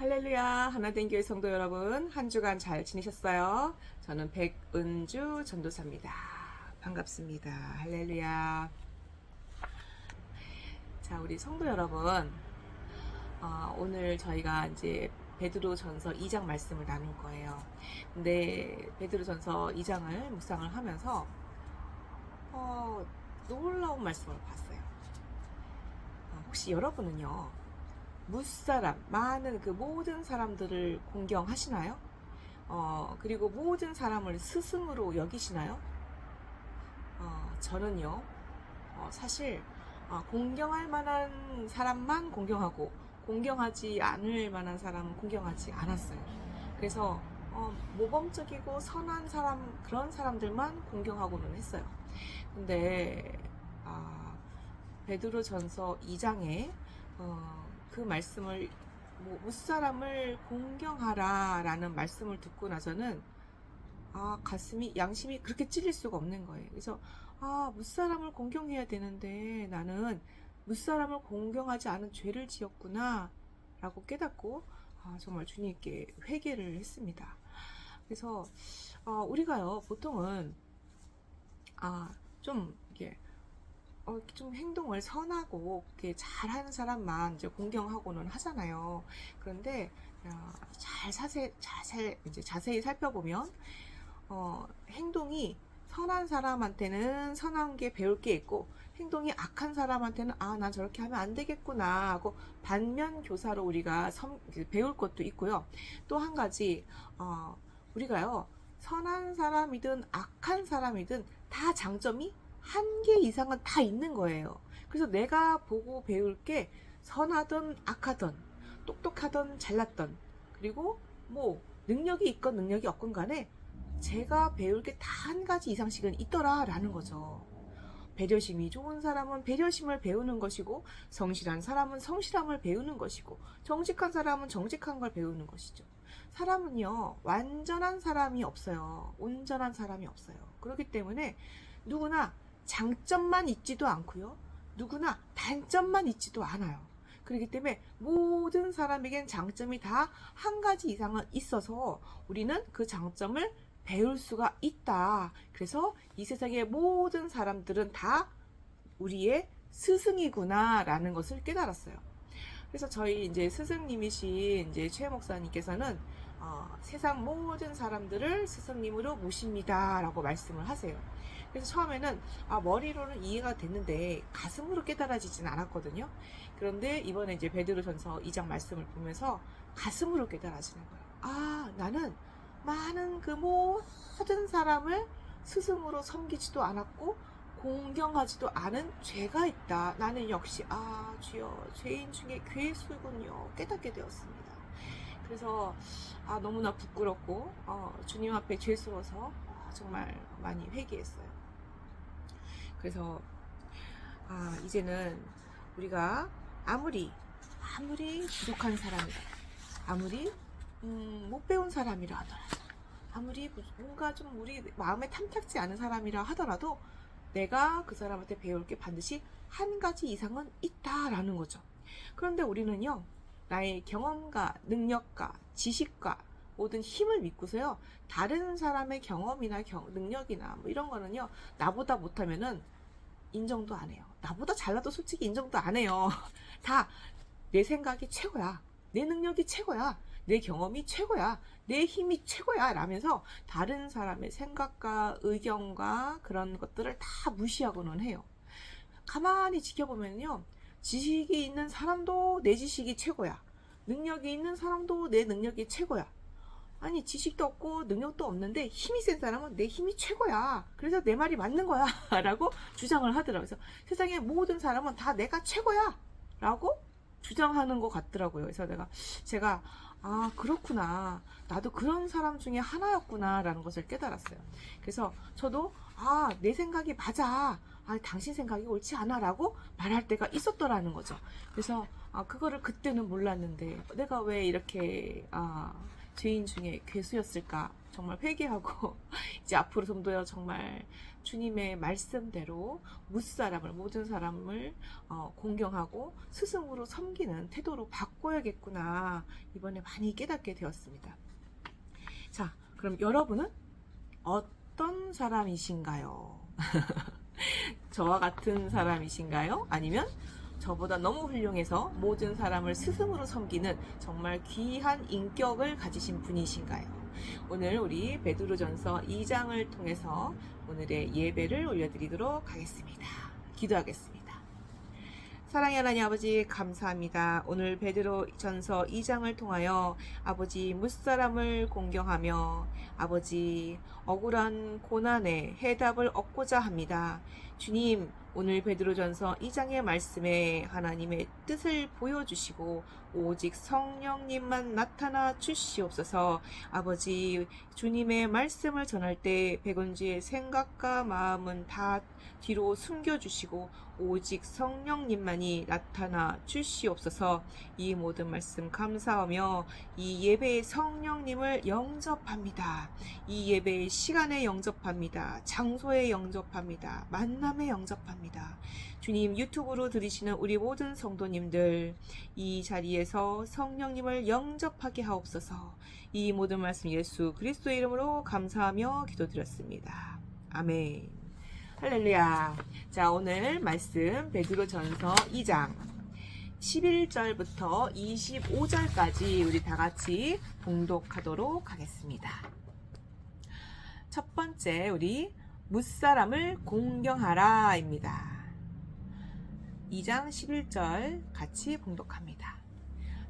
할렐루야, 하나된 교회 성도 여러분, 한 주간 잘 지내셨어요? 저는 백은주 전도사입니다. 반갑습니다. 할렐루야. 자, 우리 성도 여러분, 오늘 저희가 이제 베드로전서 2장 말씀을 나눌 거예요. 근데 베드로전서 2장을 묵상을 하면서 놀라운 말씀을 봤어요. 혹시 여러분은요, 무사람, 많은 그 모든 사람들을 공경하시나요? 그리고 모든 사람을 스승으로 여기시나요? 저는요, 사실, 공경할 만한 사람만 공경하고, 공경하지 않을 만한 사람은 공경하지 않았어요. 그래서, 모범적이고 선한 사람, 그런 사람들만 공경하고는 했어요. 근데, 베드로전서 2장에, 그 말씀을 무사람을 공경하라 라는 말씀을 듣고 나서는 가슴이 양심이 그렇게 찔릴 수가 없는 거예요. 그래서 무사람을 공경해야 되는데 나는 무사람을 공경하지 않은 죄를 지었구나 라고 깨닫고 정말 주님께 회개를 했습니다. 그래서 우리가요 보통은 좀 이게 좀 행동을 선하고 이렇게 잘하는 사람만 이제 공경하고는 하잖아요. 그런데 자세히 살펴보면 행동이 선한 사람한테는 선한 게 배울 게 있고 행동이 악한 사람한테는 난 저렇게 하면 안 되겠구나 하고 반면 교사로 우리가 배울 것도 있고요. 또 한 가지 우리가요 선한 사람이든 악한 사람이든 다 장점이 한 개 이상은 다 있는 거예요. 그래서 내가 보고 배울 게 선하든 악하든 똑똑하든 잘났든 그리고 뭐 능력이 있건 능력이 없건 간에 제가 배울 게 다 한 가지 이상씩은 있더라 라는 거죠. 배려심이 좋은 사람은 배려심을 배우는 것이고 성실한 사람은 성실함을 배우는 것이고 정직한 사람은 정직한 걸 배우는 것이죠. 사람은요 완전한 사람이 없어요. 온전한 사람이 없어요. 그렇기 때문에 누구나 장점만 있지도 않고요. 누구나 단점만 있지도 않아요. 그렇기 때문에 모든 사람에겐 장점이 다 한 가지 이상은 있어서 우리는 그 장점을 배울 수가 있다. 그래서 이 세상의 모든 사람들은 다 우리의 스승이구나 라는 것을 깨달았어요. 그래서 저희 이제 스승님이신 이제 최 목사님께서는 세상 모든 사람들을 스승님으로 모십니다 라고 말씀을 하세요. 그래서 처음에는 머리로는 이해가 됐는데 가슴으로 깨달아지진 않았거든요. 그런데 이번에 이제 베드로전서 2장 말씀을 보면서 가슴으로 깨달아지는 거예요. 나는 많은 그 모든 사람을 스승으로 섬기지도 않았고 공경하지도 않은 죄가 있다. 나는 역시 주여 죄인 중에 괴수군요 깨닫게 되었습니다. 그래서 너무나 부끄럽고 주님 앞에 죄스러워서 정말 많이 회개했어요. 그래서 이제는 우리가 아무리 부족한 사람이라 아무리 못 배운 사람이라 하더라도 아무리 뭔가 좀 우리 마음에 탐탁지 않은 사람이라 하더라도 내가 그 사람한테 배울 게 반드시 한 가지 이상은 있다라는 거죠. 그런데 우리는요 나의 경험과 능력과 지식과 모든 힘을 믿고서요 다른 사람의 경험이나 능력이나 뭐 이런 거는요 나보다 못하면은 인정도 안 해요. 나보다 잘나도 솔직히 인정도 안 해요. 다 내 생각이 최고야. 내 능력이 최고야. 내 경험이 최고야. 내 힘이 최고야. 라면서 다른 사람의 생각과 의견과 그런 것들을 다 무시하고는 해요. 가만히 지켜보면요. 지식이 있는 사람도 내 지식이 최고야. 능력이 있는 사람도 내 능력이 최고야. 아니 지식도 없고 능력도 없는데 힘이 센 사람은 내 힘이 최고야. 그래서 내 말이 맞는 거야. 라고 주장을 하더라고요. 그래서 세상의 모든 사람은 다 내가 최고야. 라고 주장하는 것 같더라고요. 그래서 제가 그렇구나. 나도 그런 사람 중에 하나였구나 라는 것을 깨달았어요. 그래서 저도 내 생각이 맞아. 당신 생각이 옳지 않아 라고 말할 때가 있었더라는 거죠. 그래서 그거를 그때는 몰랐는데 내가 왜 이렇게 죄인 중에 괴수였을까 정말 회개하고 이제 앞으로 좀 더 정말 주님의 말씀대로 모든 사람을 공경하고 스승으로 섬기는 태도로 바꿔야겠구나 이번에 많이 깨닫게 되었습니다. 자, 그럼 여러분은 어떤 사람이신가요? 저와 같은 사람이신가요? 아니면 저보다 너무 훌륭해서 모든 사람을 스승으로 섬기는 정말 귀한 인격을 가지신 분이신가요? 오늘 우리 베드로전서 2장을 통해서 오늘의 예배를 올려드리도록 하겠습니다. 기도하겠습니다. 사랑의 하나님 아버지 감사합니다. 오늘 베드로전서 2장을 통하여 아버지 무사람을 공경하며 아버지 억울한 고난에 해답을 얻고자 합니다. 주님, 오늘 베드로전서 2장의 말씀에 하나님의 뜻을 보여주시고 오직 성령님만 나타나 주시옵소서. 아버지, 주님의 말씀을 전할 때 백원지의 생각과 마음은 다 뒤로 숨겨주시고 오직 성령님만이 나타나 주시옵소서. 이 모든 말씀 감사하며 이 예배의 성령님을 영접합니다. 이 예배의 시간에 영접합니다. 장소에 영접합니다. 만남에 영접합니다. 주님, 유튜브로 들으시는 우리 모든 성도님들 이 자리에서 성령님을 영접하게 하옵소서. 이 모든 말씀 예수 그리스도의 이름으로 감사하며 기도드렸습니다. 아멘. 할렐루야. 자, 오늘 말씀 베드로전서 2장 11절부터 25절까지 우리 다 같이 봉독하도록 하겠습니다. 첫 번째, 우리 무사람을 공경하라입니다. 2장 11절 같이 봉독합니다.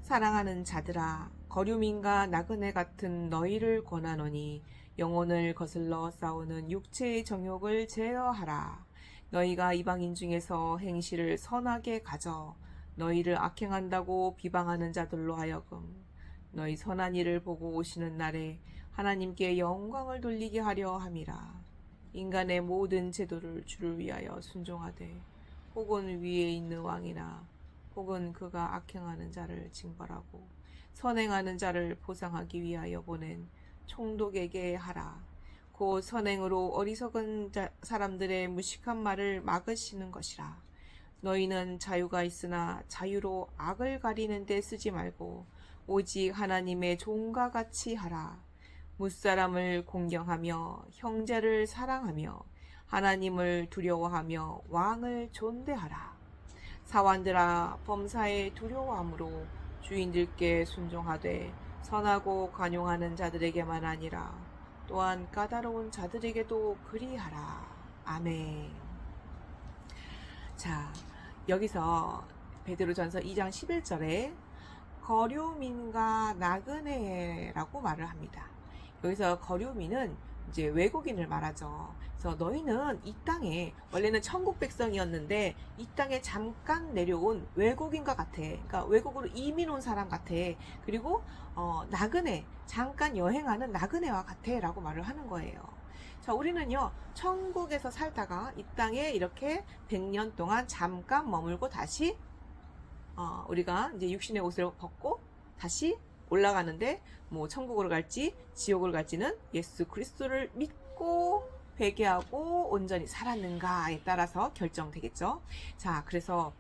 사랑하는 자들아, 거류민과 나그네 같은 너희를 권하노니 영혼을 거슬러 싸우는 육체의 정욕을 제어하라. 너희가 이방인 중에서 행실을 선하게 가져 너희를 악행한다고 비방하는 자들로 하여금 너희 선한 일을 보고 오시는 날에 하나님께 영광을 돌리게 하려 함이라. 인간의 모든 제도를 주를 위하여 순종하되 혹은 위에 있는 왕이나 혹은 그가 악행하는 자를 징벌하고 선행하는 자를 보상하기 위하여 보낸 총독에게 하라. 곧 선행으로 어리석은 사람들의 무식한 말을 막으시는 것이라. 너희는 자유가 있으나 자유로 악을 가리는 데 쓰지 말고 오직 하나님의 종과 같이 하라. 무사람을 공경하며 형제를 사랑하며 하나님을 두려워하며 왕을 존대하라. 사환들아, 범사에 두려워함으로 주인들께 순종하되 선하고 관용하는 자들에게만 아니라 또한 까다로운 자들에게도 그리하라. 아멘. 자, 여기서 베드로전서 2장 11절에 거류민과 나그네라고 말을 합니다. 여기서 거류민은 이제 외국인을 말하죠. 그래서 너희는 이 땅에 원래는 천국 백성이었는데 이 땅에 잠깐 내려온 외국인과 같아. 그러니까 외국으로 이민 온 사람 같아. 그리고 나그네, 잠깐 여행하는 나그네와 같아 라고 말을 하는 거예요. 자, 우리는요 천국에서 살다가 이 땅에 이렇게 100년 동안 잠깐 머물고 다시 우리가 이제 육신의 옷을 벗고 다시 올라가는데 뭐 천국으로 갈지 지옥을 갈지는 예수 그리스도를 믿고 회개하고 온전히 살았는가에 따라서 결정되겠죠. 자, 그래서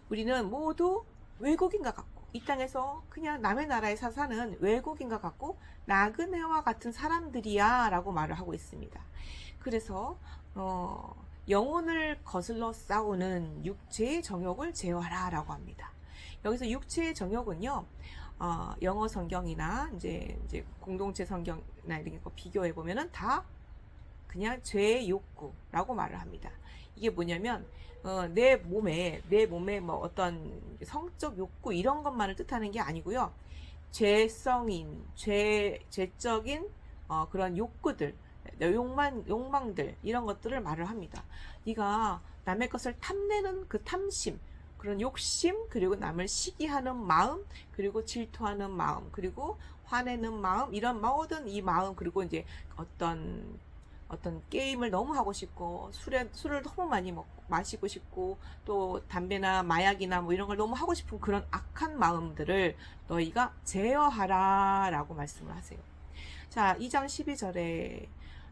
우리는 모두 외국인과 같고 이 땅에서 그냥 남의 나라에 사는 외국인과 같고 나그네와 같은 사람들이야 라고 말을 하고 있습니다. 그래서 영혼을 거슬러 싸우는 육체의 정욕을 제어하라 라고 합니다. 여기서 육체의 정욕은요 영어 성경이나 이제 공동체 성경이나 이런 거 비교해 보면은 다 그냥 죄의 욕구라고 말을 합니다. 이게 뭐냐면 내 몸에 뭐 어떤 성적 욕구 이런 것만을 뜻하는 게 아니고요. 죄적인 그런 욕구들, 욕망들 이런 것들을 말을 합니다. 네가 남의 것을 탐내는 그 탐심, 그런 욕심, 그리고 남을 시기하는 마음, 그리고 질투하는 마음, 그리고 화내는 마음, 이런 모든 이 마음, 그리고 이제 어떤 어떤 게임을 너무 하고 싶고 술을 너무 많이 마시고 싶고 또 담배나 마약이나 뭐 이런 걸 너무 하고 싶은 그런 악한 마음들을 너희가 제어하라 라고 말씀을 하세요. 자, 2장 12절에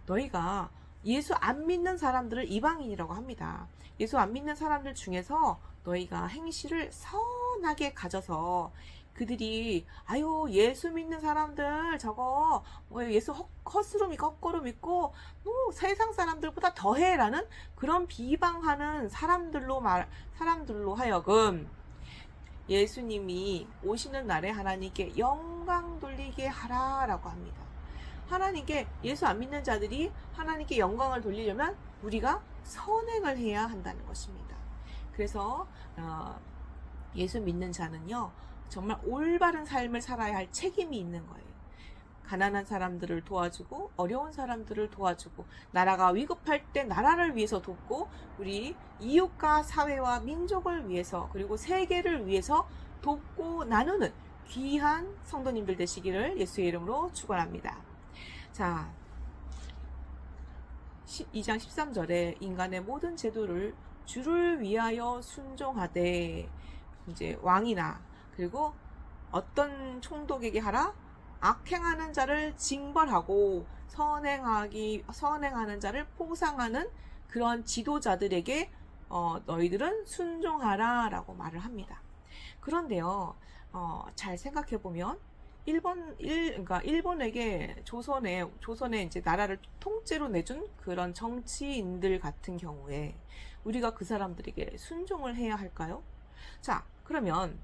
너희가 예수 안 믿는 사람들을 이방인이라고 합니다. 예수 안 믿는 사람들 중에서 너희가 행실을 선하게 가져서 그들이 아유 예수 믿는 사람들 저거 뭐 예수 헛수로 믿고 거꾸로 믿고 뭐 세상 사람들보다 더해라는 그런 비방하는 사람들로 하여금 예수님이 오시는 날에 하나님께 영광 돌리게 하라라고 합니다. 하나님께 예수 안 믿는 자들이 하나님께 영광을 돌리려면 우리가 선행을 해야 한다는 것입니다. 그래서 예수 믿는 자는요 정말 올바른 삶을 살아야 할 책임이 있는 거예요. 가난한 사람들을 도와주고 어려운 사람들을 도와주고 나라가 위급할 때 나라를 위해서 돕고 우리 이웃과 사회와 민족을 위해서 그리고 세계를 위해서 돕고 나누는 귀한 성도님들 되시기를 예수의 이름으로 축원합니다. 자, 2장 13절에 인간의 모든 제도를 주를 위하여 순종하되 이제 왕이나 그리고 어떤 총독에게 하라? 악행하는 자를 징벌하고 선행하는 자를 포상하는 그런 지도자들에게 너희들은 순종하라 라고 말을 합니다. 그런데요, 잘 생각해 보면 그러니까 일본에게 조선에 이제 나라를 통째로 내준 그런 정치인들 같은 경우에 우리가 그 사람들에게 순종을 해야 할까요? 자, 그러면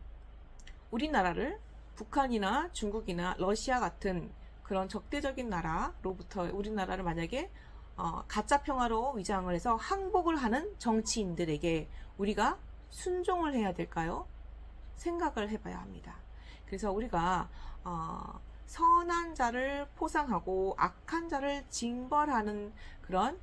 우리나라를 북한이나 중국이나 러시아 같은 그런 적대적인 나라로부터 우리나라를 만약에 가짜 평화로 위장을 해서 항복을 하는 정치인들에게 우리가 순종을 해야 될까요? 생각을 해봐야 합니다. 그래서 우리가 선한 자를 포상하고 악한 자를 징벌하는 그런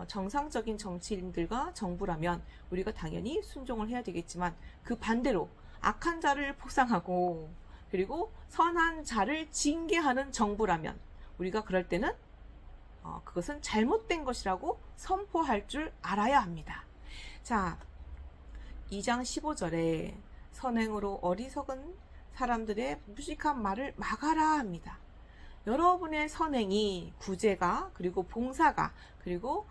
정상적인 정치인들과 정부라면 우리가 당연히 순종을 해야 되겠지만 그 반대로 악한 자를 포상하고 그리고 선한 자를 징계하는 정부라면 우리가 그럴 때는 그것은 잘못된 것이라고 선포할 줄 알아야 합니다. 자, 2장 15절에 선행으로 어리석은 사람들의 무식한 말을 막아라 합니다. 여러분의 선행이 구제가 그리고 봉사가 그리고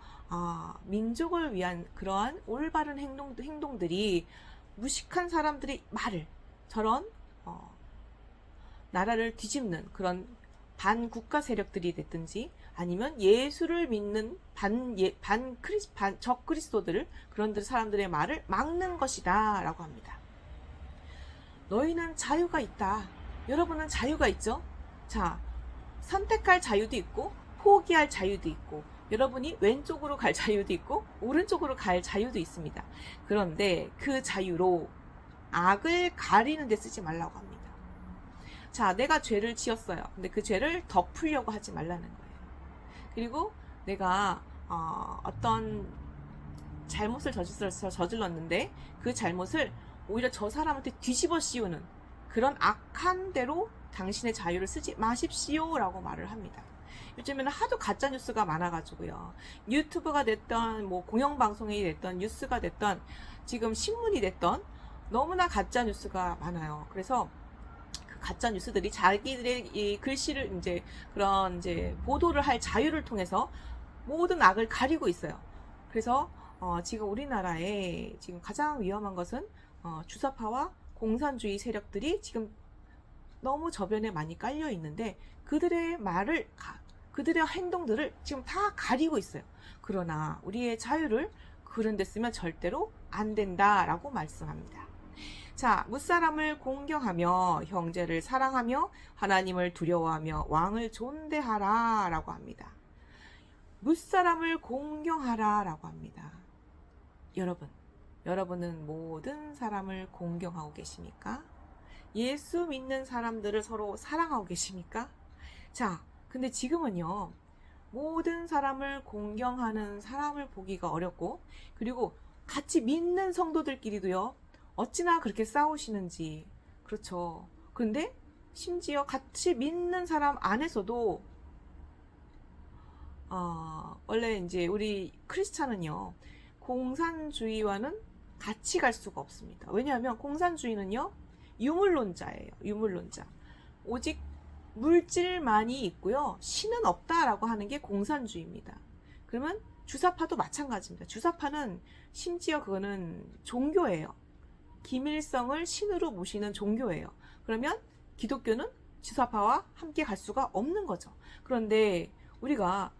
민족을 위한 그러한 올바른 행동들이 무식한 반사람들의 말을 저런 나라를 뒤집는 그런 반국가 세력들이 됐든지 아니면 예수를 믿는 적그리스도들을 그런 사람들의 말을 막는 것이다 라고 합니다. 너희는 자유가 있다. 여러분은 자유가 있죠? 자, 선택할 자유도 있고 포기할 자유도 있고 여러분이 왼쪽으로 갈 자유도 있고 오른쪽으로 갈 자유도 있습니다. 그런데 그 자유로 악을 가리는 데 쓰지 말라고 합니다. 자, 내가 죄를 지었어요. 근데 그 죄를 덮으려고 하지 말라는 거예요. 그리고 내가 어떤 잘못을 저질렀는데 그 잘못을 오히려 저 사람한테 뒤집어 씌우는 그런 악한 대로 당신의 자유를 쓰지 마십시오 라고 말을 합니다. 요즘에는 하도 가짜뉴스가 많아가지고요. 유튜브가 됐던 뭐 공영방송이 됐던 뉴스가 됐던 지금 신문이 됐던 너무나 가짜뉴스가 많아요. 그래서 그 가짜뉴스들이 자기들의 이 글씨를 그런 보도를 할 자유를 통해서 모든 악을 가리고 있어요. 그래서 지금 우리나라에 지금 가장 위험한 것은 주사파와 공산주의 세력들이 지금 너무 저변에 많이 깔려 있는데 그들의 행동들을 지금 다 가리고 있어요. 그러나 우리의 자유를 그런 데 쓰면 절대로 안 된다라고 말씀합니다. 자, 무사람을 공경하며 형제를 사랑하며 하나님을 두려워하며 왕을 존대하라 라고 합니다. 무사람을 공경하라 라고 합니다. 여러분은 모든 사람을 공경하고 계십니까? 예수 믿는 사람들을 서로 사랑하고 계십니까? 자, 근데 지금은요, 모든 사람을 공경하는 사람을 보기가 어렵고, 그리고 같이 믿는 성도들끼리도요, 어찌나 그렇게 싸우시는지. 그렇죠. 그런데 심지어 같이 믿는 사람 안에서도 원래 이제 우리 크리스찬은요, 공산주의와는 같이 갈 수가 없습니다. 왜냐하면 공산주의는요, 유물론자예요. 유물론자. 오직 물질만이 있고요, 신은 없다라고 하는 게 공산주의입니다. 그러면 주사파도 마찬가지입니다. 주사파는 심지어 그거는 종교예요. 김일성을 신으로 모시는 종교예요. 그러면 기독교는 주사파와 함께 갈 수가 없는 거죠. 그런데 우리가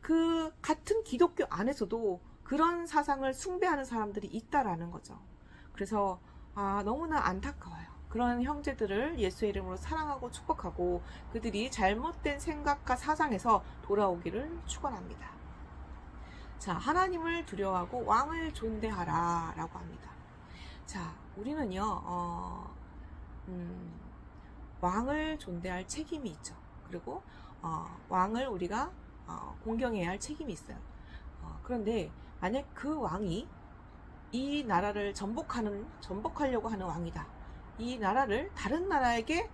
그 같은 기독교 안에서도 그런 사상을 숭배하는 사람들이 있다라는 거죠. 그래서 너무나 안타까워요. 그런 형제들을 예수의 이름으로 사랑하고 축복하고 그들이 잘못된 생각과 사상에서 돌아오기를 축원합니다. 자, 하나님을 두려워하고 왕을 존대하라 라고 합니다. 자, 우리는요, 왕을 존대할 책임이 있죠. 그리고 왕을 우리가 공경해야 할 책임이 있어요. 그런데 만약 그 왕이 이 나라를 전복하려고 하는 왕이다. 이 나라를 다른 나라에게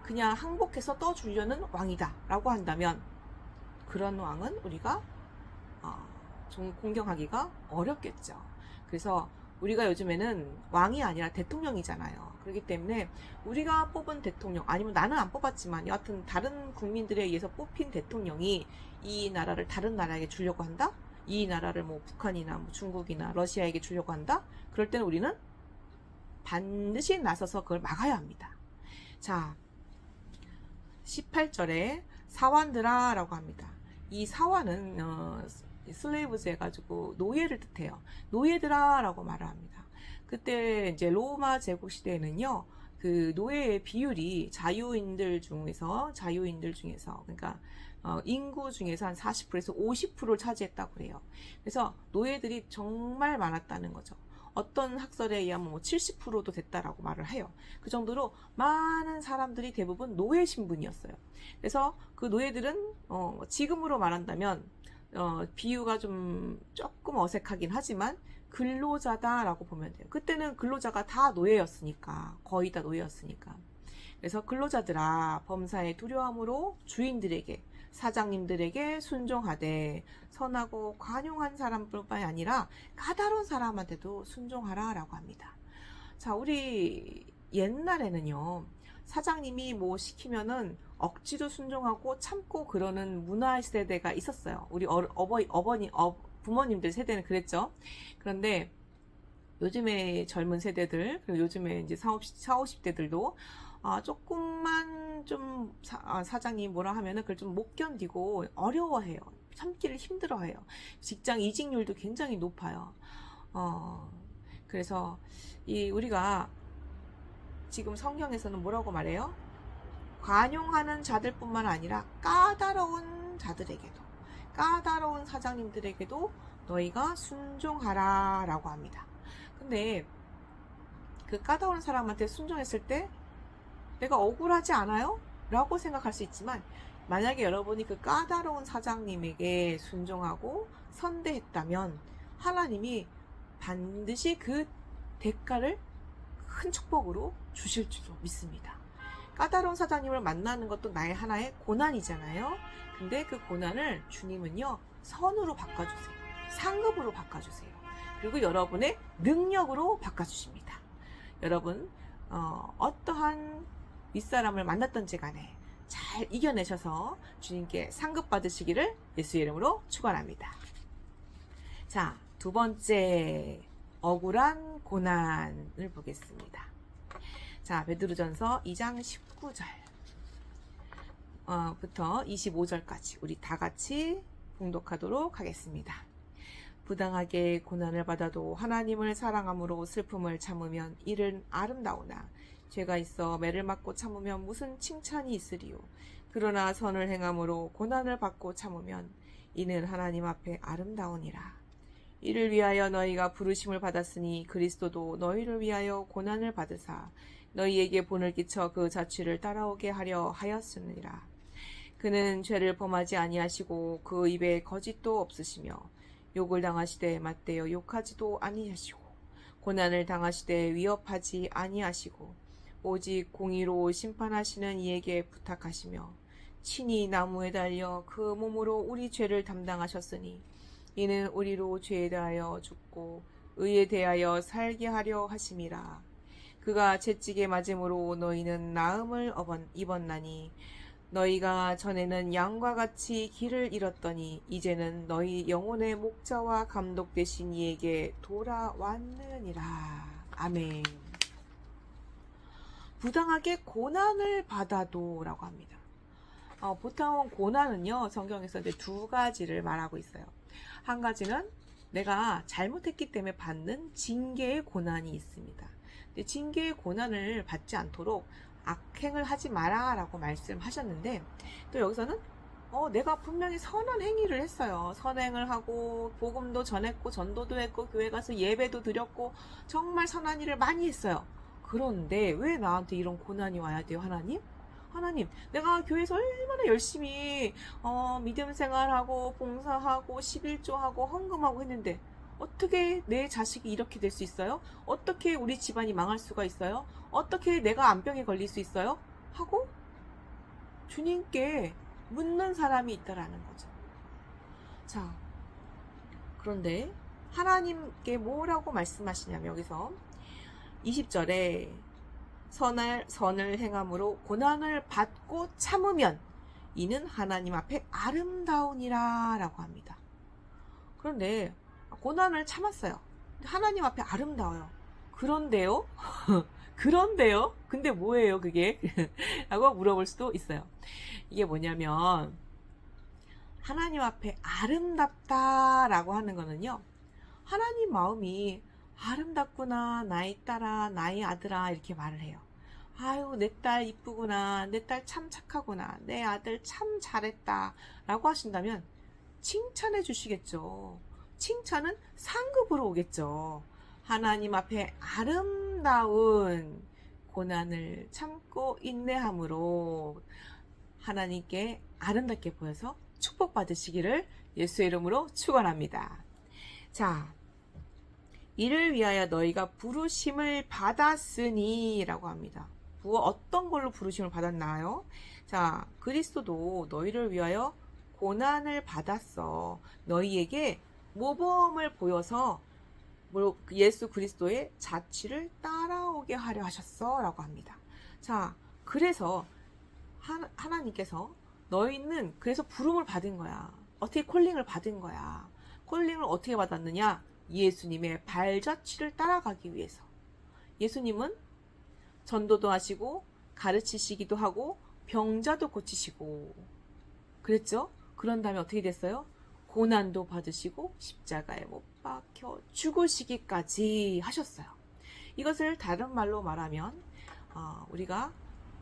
그냥 항복해서 떠주려는 왕이다 라고 한다면 그런 왕은 우리가 좀 공경하기가 어렵겠죠. 그래서 우리가 요즘에는 왕이 아니라 대통령이잖아요. 그렇기 때문에 우리가 뽑은 대통령, 아니면 나는 안 뽑았지만 여하튼 다른 국민들에 의해서 뽑힌 대통령이 이 나라를 다른 나라에게 주려고 한다? 이 나라를 뭐 북한이나 뭐 중국이나 러시아에게 주려고 한다? 그럴 때는 우리는 반드시 나서서 그걸 막아야 합니다. 자, 18절에 사환들아 라고 합니다. 이 사환은 슬레이브즈 해가지고 노예를 뜻해요. 노예들아 라고 말을 합니다. 그때 이제 로마 제국 시대에는요, 그 노예의 비율이 자유인들 중에서 그러니까 인구 중에서 한 40%에서 50%를 차지했다고 그래요. 그래서 노예들이 정말 많았다는 거죠. 어떤 학설에 의하면 뭐 70%도 됐다라고 말을 해요. 그 정도로 많은 사람들이 대부분 노예 신분이었어요. 그래서 그 노예들은 지금으로 말한다면 비유가 조금 어색하긴 하지만 근로자다라고 보면 돼요. 그때는 근로자가 다 노예였으니까, 거의 다 노예였으니까. 그래서 근로자들아 범사에 두려움으로 주인들에게, 사장님들에게 순종하되 선하고 관용한 사람뿐만이 아니라 까다로운 사람한테도 순종하라 라고 합니다. 자, 우리 옛날에는요, 사장님이 뭐 시키면은 억지로 순종하고 참고 그러는 문화 세대가 있었어요. 우리 부모님들 세대는 그랬죠. 그런데 요즘의 젊은 세대들, 그리고 요즘에 이제 40, 50대들도 조금만 좀 사장님이 뭐라 하면은 그걸 좀 못 견디고 어려워해요. 참기를 힘들어해요. 직장 이직률도 굉장히 높아요. 그래서 우리가 지금 성경에서는 뭐라고 말해요? 관용하는 자들뿐만 아니라 까다로운 자들에게도, 까다로운 사장님들에게도 너희가 순종하라 라고 합니다. 근데 그 까다로운 사람한테 순종했을 때 내가 억울하지 않아요? 라고 생각할 수 있지만, 만약에 여러분이 그 까다로운 사장님에게 순종하고 선대했다면 하나님이 반드시 그 대가를 큰 축복으로 주실 줄로 믿습니다. 까다로운 사장님을 만나는 것도 나의 하나의 고난이잖아요. 근데 그 고난을 주님은요, 선으로 바꿔주세요. 상급으로 바꿔주세요. 그리고 여러분의 능력으로 바꿔주십니다. 여러분, 어떠한 윗사람을 만났던지 간에 잘 이겨내셔서 주님께 상급 받으시기를 예수의 이름으로 축원합니다. 자, 두 번째 억울한 고난을 보겠습니다. 자, 베드로전서 2장 19절 부터 25절까지 우리 다 같이 봉독하도록 하겠습니다. 부당하게 고난을 받아도 하나님을 사랑함으로 슬픔을 참으면 이는 아름다우나 죄가 있어 매를 맞고 참으면 무슨 칭찬이 있으리요. 그러나 선을 행함으로 고난을 받고 참으면 이는 하나님 앞에 아름다우니라. 이를 위하여 너희가 부르심을 받았으니 그리스도도 너희를 위하여 고난을 받으사 너희에게 본을 끼쳐 그 자취를 따라오게 하려 하였으니라. 그는 죄를 범하지 아니하시고 그 입에 거짓도 없으시며 욕을 당하시되 맞대어 욕하지도 아니하시고 고난을 당하시되 위협하지 아니하시고 오직 공의로 심판하시는 이에게 부탁하시며 친히 나무에 달려 그 몸으로 우리 죄를 담당하셨으니 이는 우리로 죄에 대하여 죽고 의에 대하여 살게 하려 하심이라. 그가 채찍에 맞음으로 너희는 나음을 입었나니 너희가 전에는 양과 같이 길을 잃었더니 이제는 너희 영혼의 목자와 감독 되신 이에게 돌아왔느니라. 아멘. 부당하게 고난을 받아도 라고 합니다. 보통 고난은요, 성경에서 이제 두 가지를 말하고 있어요. 한 가지는 내가 잘못했기 때문에 받는 징계의 고난이 있습니다. 근데 징계의 고난을 받지 않도록 악행을 하지 마라 라고 말씀하셨는데, 또 여기서는 내가 분명히 선한 행위를 했어요. 선행을 하고 복음도 전했고 전도도 했고 교회 가서 예배도 드렸고 정말 선한 일을 많이 했어요. 그런데 왜 나한테 이런 고난이 와야 돼요, 하나님? 하나님, 내가 교회에서 얼마나 열심히 믿음 생활하고 봉사하고 11조하고 헌금하고 했는데 어떻게 내 자식이 이렇게 될 수 있어요? 어떻게 우리 집안이 망할 수가 있어요? 어떻게 내가 암병에 걸릴 수 있어요? 하고 주님께 묻는 사람이 있다라는 거죠. 자, 그런데 하나님께 뭐라고 말씀하시냐면 여기서 20절에 선을 행함으로 고난을 받고 참으면 이는 하나님 앞에 아름다우니라 라고 합니다. 그런데 고난을 참았어요. 하나님 앞에 아름다워요. 그런데요? 그런데요? 근데 뭐예요 그게? 라고 물어볼 수도 있어요. 이게 뭐냐면 하나님 앞에 아름답다 라고 하는 거는요, 하나님 마음이 아름답구나, 나의 딸아, 나의 아들아, 이렇게 말을 해요. 아유, 내 딸 이쁘구나, 내 딸 참 착하구나, 내 아들 참 잘했다 라고 하신다면 칭찬해 주시겠죠. 칭찬은 상급으로 오겠죠. 하나님 앞에 아름다운 고난을 참고 인내함으로 하나님께 아름답게 보여서 축복받으시기를 예수의 이름으로 축원합니다. 자, 이를 위하여 너희가 부르심을 받았으니 라고 합니다. 어떤 걸로 부르심을 받았나요? 자, 그리스도도 너희를 위하여 고난을 받았어. 너희에게 모범을 보여서 예수 그리스도의 자취를 따라오게 하려 하셨어 라고 합니다. 자, 그래서 하나님께서 너희는 그래서 부름을 받은 거야. 어떻게 콜링을 받은 거야. 콜링을 어떻게 받았느냐? 예수님의 발자취를 따라가기 위해서. 예수님은 전도도 하시고 가르치시기도 하고 병자도 고치시고 그랬죠? 그런 다음에 어떻게 됐어요? 고난도 받으시고 십자가에 못 박혀 죽으시기까지 하셨어요. 이것을 다른 말로 말하면 우리가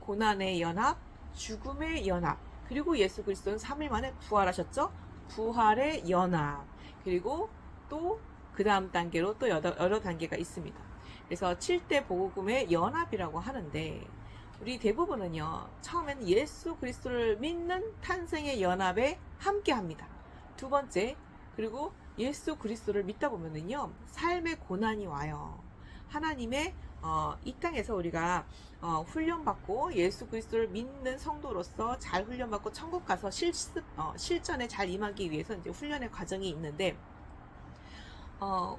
고난의 연합, 죽음의 연합, 그리고 예수 그리스도는 3일 만에 부활하셨죠? 부활의 연합, 그리고 또 그 다음 단계로 또 여러 단계가 있습니다. 그래서 7대 복음의 연합이라고 하는데 우리 대부분은요, 처음에는 예수 그리스도를 믿는 탄생의 연합에 함께 합니다. 두 번째, 그리고 예수 그리스도를 믿다 보면은요, 삶의 고난이 와요. 하나님의 이 땅에서 우리가 훈련받고 예수 그리스도를 믿는 성도로서 잘 훈련받고 천국 가서 실전에 잘 임하기 위해서 이제 훈련의 과정이 있는데,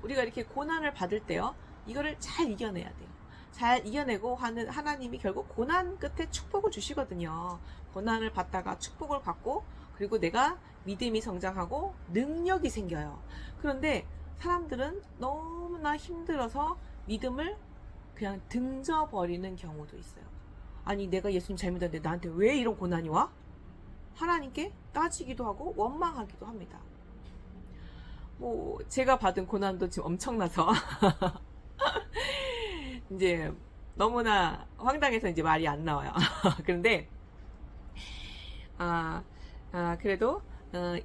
우리가 이렇게 고난을 받을 때요, 이거를 잘 이겨내야 돼요. 잘 이겨내고 하나님이 결국 고난 끝에 축복을 주시거든요. 고난을 받다가 축복을 받고, 그리고 내가 믿음이 성장하고 능력이 생겨요. 그런데 사람들은 너무나 힘들어서 믿음을 그냥 등져버리는 경우도 있어요. 아니, 내가 예수님 잘 믿었는데 나한테 왜 이런 고난이 와? 하나님께 따지기도 하고 원망하기도 합니다. 제가 받은 고난도 지금 엄청나서 이제 너무나 황당해서 이제 말이 안 나와요. 그런데 그래도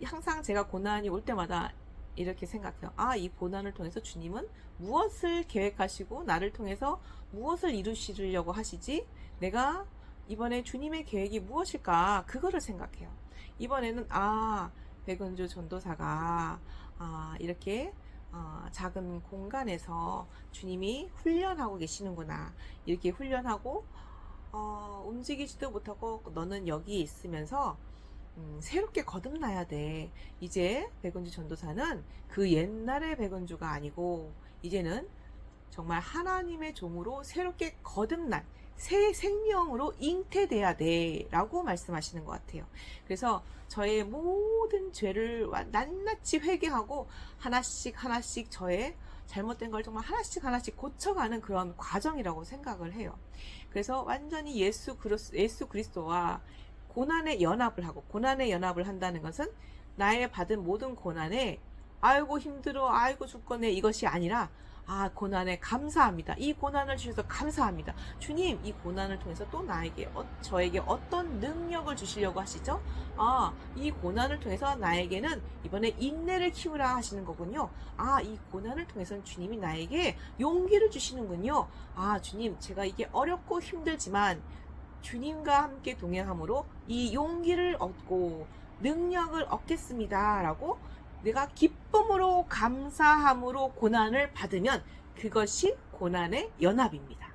항상 제가 고난이 올 때마다 이렇게 생각해요. 이 고난을 통해서 주님은 무엇을 계획하시고 나를 통해서 무엇을 이루시려고 하시지? 내가 이번에 주님의 계획이 무엇일까? 그거를 생각해요. 이번에는 백은주 전도사가 이렇게 작은 공간에서 주님이 훈련하고 계시는구나. 이렇게 훈련하고 움직이지도 못하고 너는 여기 있으면서 새롭게 거듭나야 돼. 이제 백은주 전도사는 그 옛날의 백은주가 아니고 이제는 정말 하나님의 종으로 새롭게 거듭난 새 생명으로 잉태돼야 돼 라고 말씀하시는 것 같아요. 그래서 저의 모든 죄를 낱낱이 회개하고 하나씩 하나씩 저의 잘못된 걸 정말 하나씩 하나씩 고쳐가는 그런 과정이라고 생각을 해요. 그래서 완전히 예수 그리스도와 고난의 연합을 하고, 고난의 연합을 한다는 것은 나의 받은 모든 고난에 아이고 힘들어, 아이고 죽겠네 이것이 아니라, 아, 고난에 감사합니다. 이 고난을 주셔서 감사합니다. 주님, 이 고난을 통해서 또 저에게 어떤 능력을 주시려고 하시죠? 아, 이 고난을 통해서 나에게는 이번에 인내를 키우라 하시는 거군요. 아, 이 고난을 통해서는 주님이 나에게 용기를 주시는군요. 아, 주님, 제가 이게 어렵고 힘들지만 주님과 함께 동행함으로 이 용기를 얻고 능력을 얻겠습니다. 라고 내가 기쁨으로 감사함으로 고난을 받으면 그것이 고난의 연합입니다.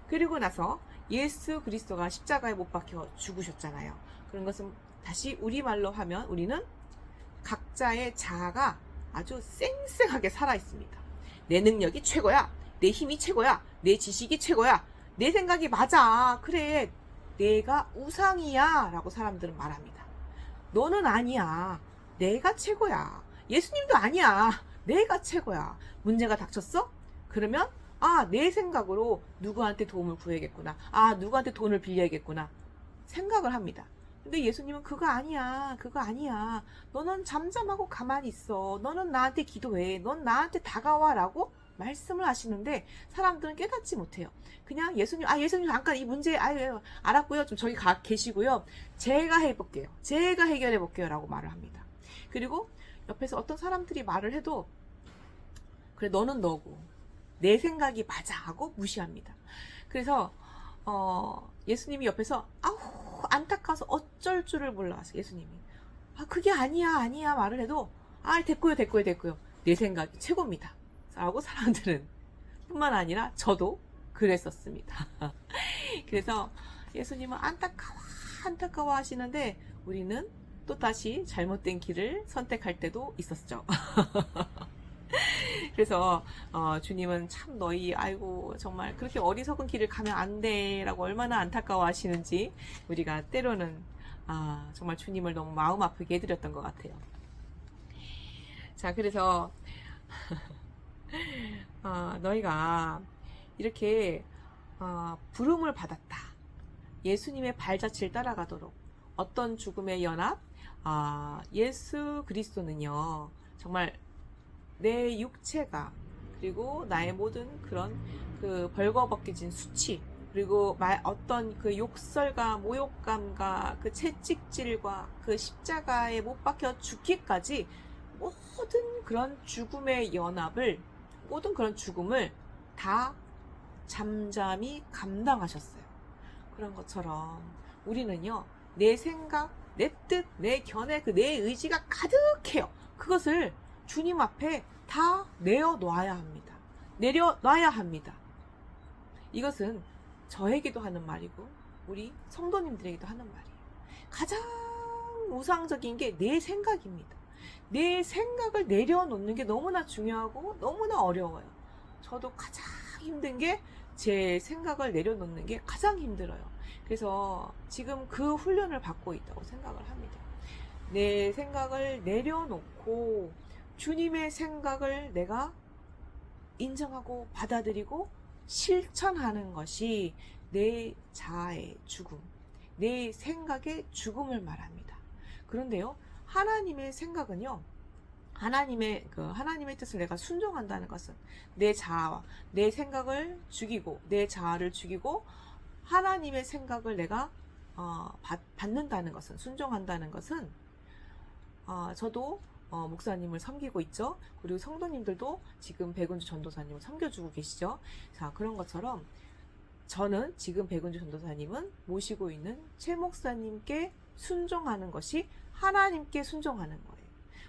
그리고 나서 예수 그리스도가 십자가에 못 박혀 죽으셨잖아요. 그런 것은 다시 우리말로 하면 우리는 각자의 자아가 아주 쌩쌩하게 살아있습니다. 내 능력이 최고야. 내 힘이 최고야. 내 지식이 최고야. 내 생각이 맞아. 그래. 내가 우상이야. 라고 사람들은 말합니다. 너는 아니야. 내가 최고야. 예수님도 아니야. 내가 최고야. 문제가 닥쳤어? 그러면 내 생각으로 누구한테 도움을 구해야겠구나. 누구한테 돈을 빌려야겠구나. 생각을 합니다. 근데 예수님은 그거 아니야. 그거 아니야. 너는 잠잠하고 가만히 있어. 너는 나한테 기도해. 넌 나한테 다가와. 라고 말씀을 하시는데 사람들은 깨닫지 못해요. 그냥 예수님 잠깐 이 문제 알았고요. 좀 저기 계시고요. 제가 해볼게요. 제가 해결해 볼게요. 라고 말을 합니다. 그리고 옆에서 어떤 사람들이 말을 해도 그래 너는 너고 내 생각이 맞아 하고 무시합니다. 그래서 예수님이 옆에서 안타까워서 어쩔 줄을 몰라서 예수님이 그게 아니야 말을 해도 됐고요 내 생각이 최고입니다 라고 사람들은 뿐만 아니라 저도 그랬었습니다. 그래서 예수님은 안타까워 하시는데 우리는 또다시 잘못된 길을 선택할 때도 있었죠. 그래서 주님은 참 너희 정말 그렇게 어리석은 길을 가면 안 돼 라고 얼마나 안타까워 하시는지 우리가 때로는 정말 주님을 너무 마음 아프게 해드렸던 것 같아요. 자, 그래서 너희가 이렇게 부름을 받았다. 예수님의 발자취를 따라가도록 어떤 죽음의 연합? 예수 그리스도는요 정말 내 육체가 그리고 나의 모든 그런 그 벌거벗겨진 수치 그리고 어떤 그 욕설과 모욕감과 그 채찍질과 그 십자가에 못 박혀 죽기까지 모든 그런 죽음의 연합을 모든 그런 죽음을 다 잠잠히 감당하셨어요. 그런 것처럼 우리는요 내 생각, 내 뜻, 내 견해, 내 의지가 가득해요. 그것을 주님 앞에 다 내어놔야 합니다. 내려놔야 합니다. 이것은 저에게도 하는 말이고 우리 성도님들에게도 하는 말이에요. 가장 우상적인 게 내 생각입니다. 내 생각을 내려놓는 게 너무나 중요하고 너무나 어려워요. 저도 가장 힘든 게 제 생각을 내려놓는 게 가장 힘들어요. 그래서 지금 그 훈련을 받고 있다고 생각을 합니다. 내 생각을 내려놓고 주님의 생각을 내가 인정하고 받아들이고 실천하는 것이 내 자아의 죽음, 내 생각의 죽음을 말합니다. 그런데요, 하나님의 생각은요, 하나님의 뜻을 내가 순종한다는 것은 내 자아와 내 생각을 죽이고 내 자아를 죽이고 하나님의 생각을 내가 받는다는 것은 순종한다는 것은 저도 목사님을 섬기고 있죠. 그리고 성도님들도 지금 백은주 전도사님을 섬겨주고 계시죠. 자, 그런 것처럼 저는 지금 백은주 전도사님은 모시고 있는 최 목사님께 순종하는 것이 하나님께 순종하는 거예요.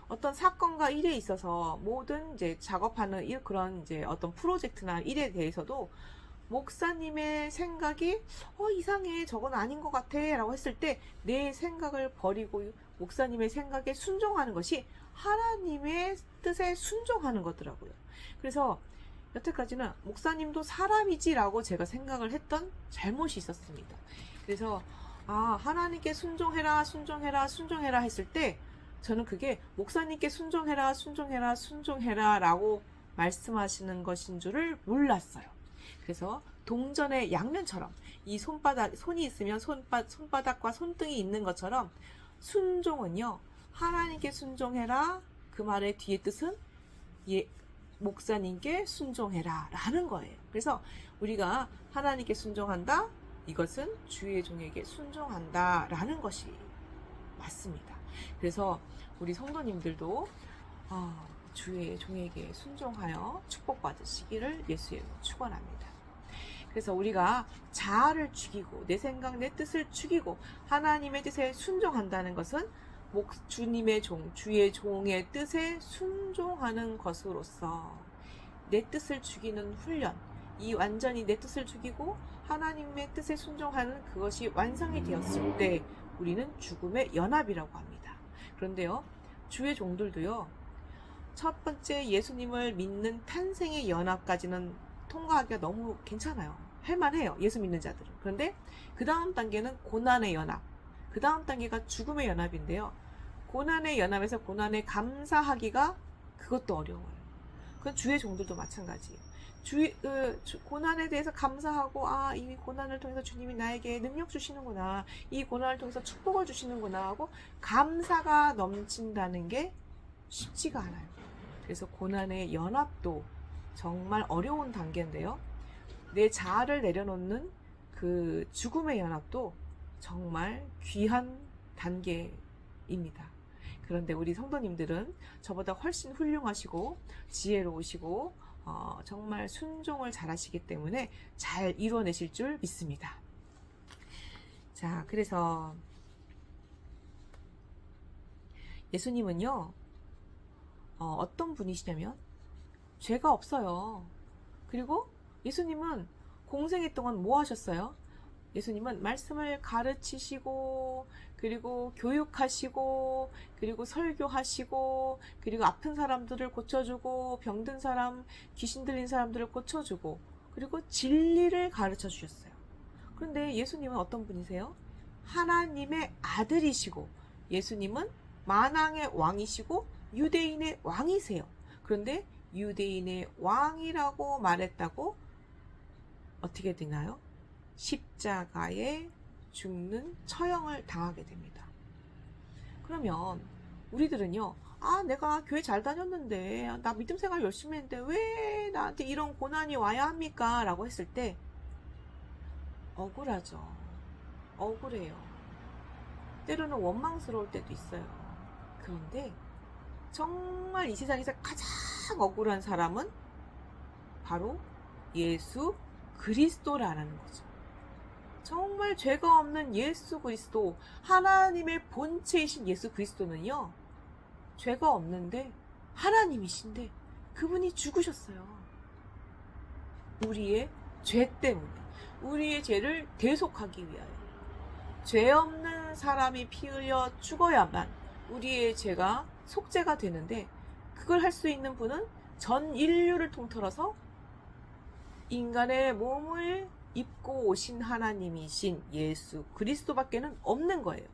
어떤 사건과 일에 있어서 모든 이제 작업하는 그런 이제 어떤 프로젝트나 일에 대해서도 목사님의 생각이 이상해, 저건 아닌 것 같아 라고 했을 때 내 생각을 버리고 목사님의 생각에 순종하는 것이 하나님의 뜻에 순종하는 거더라고요. 그래서 여태까지는 목사님도 사람이지 라고 제가 생각을 했던 잘못이 있었습니다. 그래서 하나님께 순종해라 순종해라 순종해라 했을 때 저는 그게 목사님께 순종해라 순종해라 순종해라 라고 말씀하시는 것인 줄을 몰랐어요. 그래서 동전의 양면처럼 이 손이 있으면 손바닥과 손등이 있는 것처럼 순종은요, 하나님께 순종해라, 그 말의 뒤에 뜻은 목사님께 순종해라 라는 거예요. 그래서 우리가 하나님께 순종한다, 이것은 주의 종에게 순종한다 라는 것이 맞습니다. 그래서 우리 성도님들도 주의 종에게 순종하여 축복받으시기를 예수의 이름으로 축원합니다. 그래서 우리가 자아를 죽이고 내 생각, 내 뜻을 죽이고 하나님의 뜻에 순종한다는 것은 주님의 종, 주의 종의 뜻에 순종하는 것으로서 내 뜻을 죽이는 훈련, 이 완전히 내 뜻을 죽이고 하나님의 뜻에 순종하는 그것이 완성이 되었을 때 우리는 죽음의 연합이라고 합니다. 그런데요, 주의 종들도요, 첫 번째 예수님을 믿는 탄생의 연합까지는 통과하기가 너무 괜찮아요. 할만해요, 예수 믿는 자들은. 그런데 그 다음 단계는 고난의 연합, 그 다음 단계가 죽음의 연합인데요, 고난의 연합에서 고난에 감사하기가 그것도 어려워요. 그건 주의 종들도 마찬가지예요. 고난에 대해서 감사하고 이 고난을 통해서 주님이 나에게 능력 주시는구나, 이 고난을 통해서 축복을 주시는구나 하고 감사가 넘친다는 게 쉽지가 않아요. 그래서 고난의 연합도 정말 어려운 단계인데요, 내 자아를 내려놓는 그 죽음의 연합도 정말 귀한 단계입니다. 그런데 우리 성도님들은 저보다 훨씬 훌륭하시고 지혜로우시고 정말 순종을 잘하시기 때문에 잘 이루어내실 줄 믿습니다. 자, 그래서 예수님은요, 어떤 분이시냐면 죄가 없어요. 그리고 예수님은 공생애 동안 뭐 하셨어요? 예수님은 말씀을 가르치시고, 그리고 교육하시고, 그리고 설교하시고, 그리고 아픈 사람들을 고쳐주고, 병든 사람, 귀신 들린 사람들을 고쳐주고, 그리고 진리를 가르쳐 주셨어요. 그런데 예수님은 어떤 분이세요? 하나님의 아들이시고, 예수님은 만왕의 왕이시고 유대인의 왕이세요. 그런데 유대인의 왕이라고 말했다고 어떻게 되나요? 십자가에 죽는 처형을 당하게 됩니다. 그러면 우리들은요, 내가 교회 잘 다녔는데, 나 믿음 생활 열심히 했는데 왜 나한테 이런 고난이 와야 합니까? 라고 했을 때 억울하죠. 억울해요. 때로는 원망스러울 때도 있어요. 그런데 정말 이 세상에서 가장 억울한 사람은 바로 예수 그리스도라는 거죠. 정말 죄가 없는 예수 그리스도, 하나님의 본체이신 예수 그리스도는요, 죄가 없는데 하나님이신데 그분이 죽으셨어요. 우리의 죄 때문에, 우리의 죄를 대속하기 위하여. 죄 없는 사람이 피 흘려 죽어야만 우리의 죄가 속죄가 되는데, 그걸 할 수 있는 분은 전 인류를 통틀어서 인간의 몸을 입고 오신 하나님이신 예수 그리스도밖에는 없는 거예요.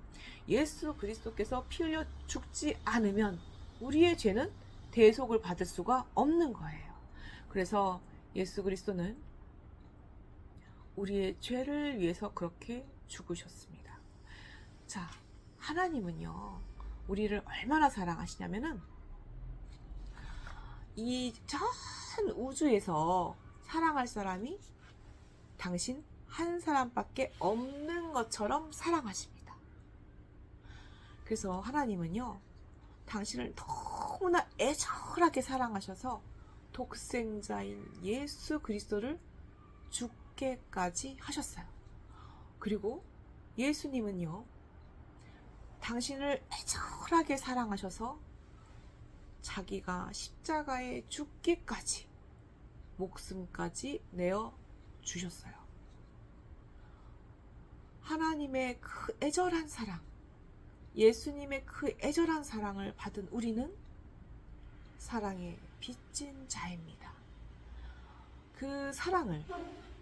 예수 그리스도께서 피 흘려 죽지 않으면 우리의 죄는 대속을 받을 수가 없는 거예요. 그래서 예수 그리스도는 우리의 죄를 위해서 그렇게 죽으셨습니다. 자, 하나님은요, 우리를 얼마나 사랑하시냐면은 이 전 우주에서 사랑할 사람이 당신 한 사람밖에 없는 것처럼 사랑하십니다. 그래서 하나님은요, 당신을 너무나 애절하게 사랑하셔서 독생자인 예수 그리스도를 죽게까지 하셨어요. 그리고 예수님은요, 당신을 애절하게 사랑하셔서 자기가 십자가에 죽기까지, 목숨까지 내어 주셨어요. 하나님의 그 애절한 사랑, 예수님의 그 애절한 사랑을 받은 우리는 사랑의 빚진 자입니다. 그 사랑을,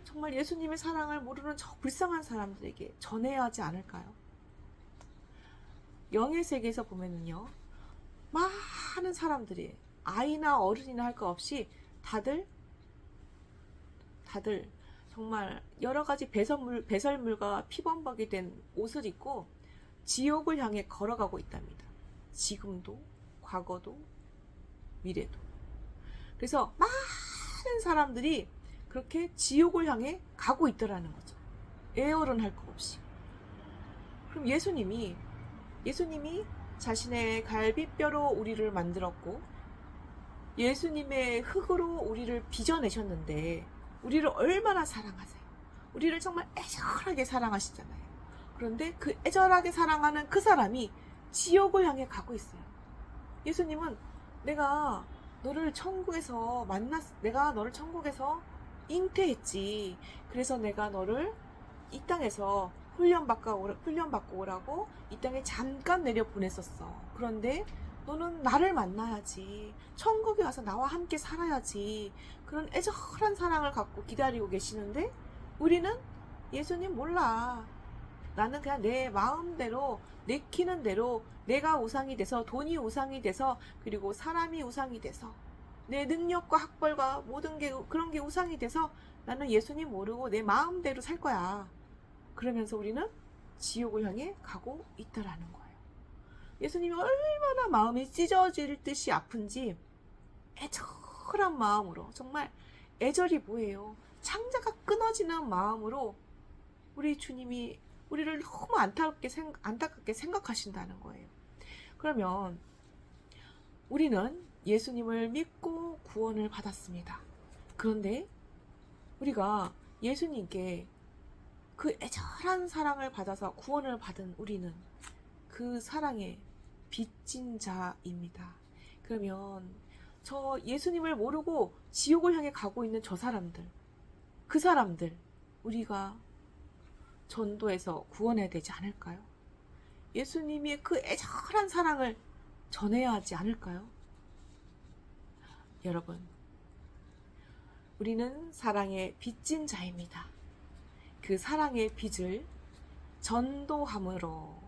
정말 예수님의 사랑을 모르는 저 불쌍한 사람들에게 전해야 하지 않을까요? 영의 세계에서 보면은요, 많은 사람들이, 아이나 어른이나 할 것 없이 다들 정말 여러 가지 배설물과 피범벅이 된 옷을 입고 지옥을 향해 걸어가고 있답니다. 지금도, 과거도, 미래도. 그래서 많은 사람들이 그렇게 지옥을 향해 가고 있더라는 거죠. 애어른 할 것 없이. 그럼 예수님이 자신의 갈비뼈로 우리를 만들었고 예수님의 흙으로 우리를 빚어내셨는데 우리를 얼마나 사랑하세요. 우리를 정말 애절하게 사랑하시잖아요. 그런데 그 애절하게 사랑하는 그 사람이 지옥을 향해 가고 있어요. 예수님은 내가 너를 천국에서 잉태했지. 그래서 내가 너를 이 땅에서 훈련받고 오라고 이 땅에 잠깐 내려 보냈었어. 그런데 너는 나를 만나야지. 천국에 와서 나와 함께 살아야지. 그런 애절한 사랑을 갖고 기다리고 계시는데 우리는 예수님 몰라. 나는 그냥 내 마음대로 내키는 대로 내가 우상이 돼서 돈이 우상이 돼서 그리고 사람이 우상이 돼서 내 능력과 학벌과 모든 게 그런 게 우상이 돼서 나는 예수님 모르고 내 마음대로 살 거야. 그러면서 우리는 지옥을 향해 가고 있다라는 거예요. 예수님이 얼마나 마음이 찢어질 듯이 아픈지 애절한 마음으로, 정말 애절이 뭐예요? 창자가 끊어지는 마음으로 우리 주님이 우리를 너무 안타깝게 생각하신다는 거예요. 그러면 우리는 예수님을 믿고 구원을 받았습니다. 그런데 우리가 예수님께 그 애절한 사랑을 받아서 구원을 받은 우리는 그 사랑의 빚진 자입니다. 그러면 저 예수님을 모르고 지옥을 향해 가고 있는 저 사람들, 그 사람들 우리가 전도해서 구원해야 되지 않을까요? 예수님의 그 애절한 사랑을 전해야 하지 않을까요? 여러분, 우리는 사랑의 빚진 자입니다. 그 사랑의 빚을 전도함으로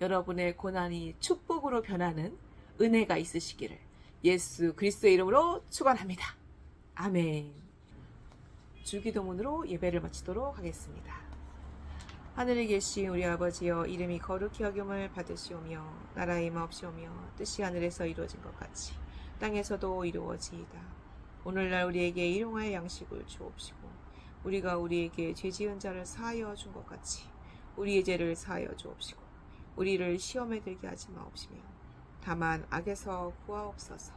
여러분의 고난이 축복으로 변하는 은혜가 있으시기를 예수 그리스도의 이름으로 축원합니다. 아멘. 주기도문으로 예배를 마치도록 하겠습니다. 하늘에 계신 우리 아버지여, 이름이 거룩히 여김을 받으시오며 나라의 임하옵시오며 뜻이 하늘에서 이루어진 것 같이 땅에서도 이루어지이다. 오늘날 우리에게 일용할 양식을 주옵시고 우리가 우리에게 죄지은 자를 사하여 준 것 같이 우리의 죄를 사하여 주옵시고 우리를 시험에 들게 하지 마옵시며 다만 악에서 구하옵소서.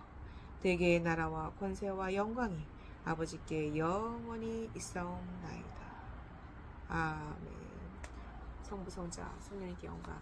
대개의 나라와 권세와 영광이 아버지께 영원히 있사옵나이다. 아멘. 성부 성자 성령님께 영광.